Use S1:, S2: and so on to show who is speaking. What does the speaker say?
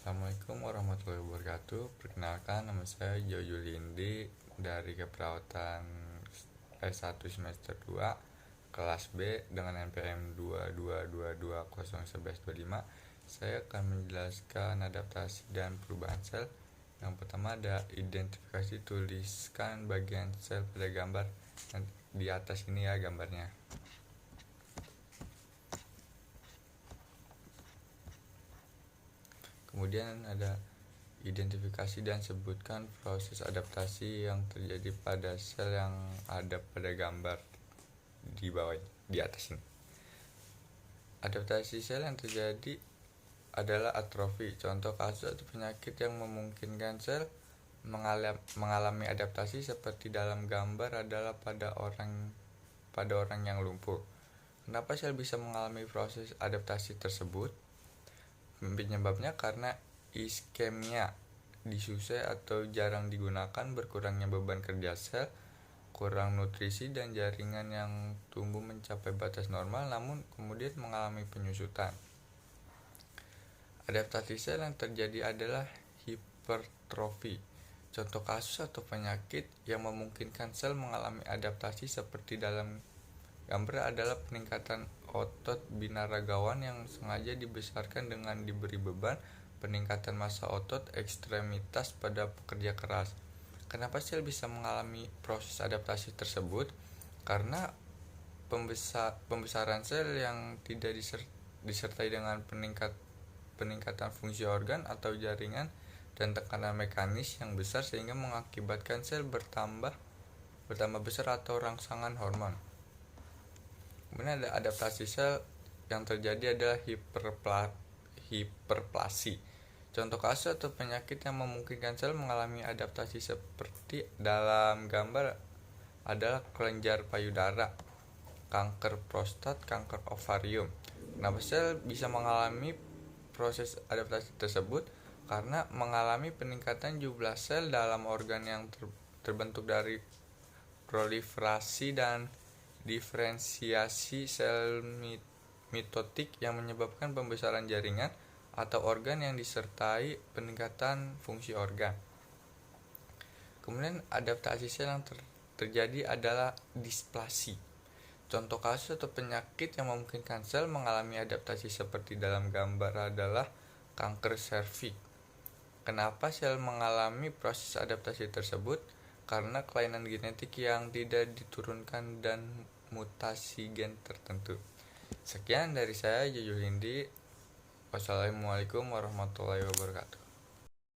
S1: Assalamualaikum warahmatullahi wabarakatuh. Perkenalkan, nama saya Jojo Lindi dari Keperawatan S1 semester 2 kelas B dengan NPM 222201125. Saya akan menjelaskan adaptasi dan perubahan sel. Yang pertama ada identifikasi, tuliskan bagian sel pada gambar di atas ini ya gambarnya. Kemudian ada identifikasi dan sebutkan proses adaptasi yang terjadi pada sel yang ada pada gambar di bawah di atas ini. Adaptasi sel yang terjadi adalah atrofi. Contoh kasus atau penyakit yang memungkinkan sel mengalami adaptasi seperti dalam gambar adalah pada orang yang lumpuh. Kenapa sel bisa mengalami proses adaptasi tersebut? Penyebabnya karena iskemia disusai atau jarang digunakan, berkurangnya beban kerja sel, kurang nutrisi, dan jaringan yang tumbuh mencapai batas normal namun kemudian mengalami penyusutan. Adaptasi sel yang terjadi adalah hipertrofi. Contoh kasus atau penyakit yang memungkinkan sel mengalami adaptasi seperti dalam gambar adalah peningkatan otot binaragawan yang sengaja dibesarkan dengan diberi beban, peningkatan massa otot ekstremitas pada pekerja keras. Kenapa sel bisa mengalami proses adaptasi tersebut? Karena pembesaran sel yang tidak disertai dengan peningkatan fungsi organ atau jaringan dan tekanan mekanis yang besar sehingga mengakibatkan sel bertambah besar atau rangsangan hormon. Kemudian ada adaptasi sel yang terjadi adalah hiperplasi. Contoh kasus atau penyakit yang memungkinkan sel mengalami adaptasi seperti dalam gambar adalah kelenjar payudara, kanker prostat, kanker ovarium. Kenapa sel bisa mengalami proses adaptasi tersebut? Karena mengalami peningkatan jumlah sel dalam organ yang terbentuk dari proliferasi dan diferensiasi sel mitotik yang menyebabkan pembesaran jaringan atau organ yang disertai peningkatan fungsi organ. Kemudian adaptasi sel yang terjadi adalah displasi. Contoh kasus atau penyakit yang memungkinkan sel mengalami adaptasi seperti dalam gambar adalah kanker serviks. Kenapa sel mengalami proses adaptasi tersebut? Karena kelainan genetik yang tidak diturunkan dan mutasi gen tertentu. Sekian dari saya, Jojo Lindi. Wassalamualaikum warahmatullahi wabarakatuh.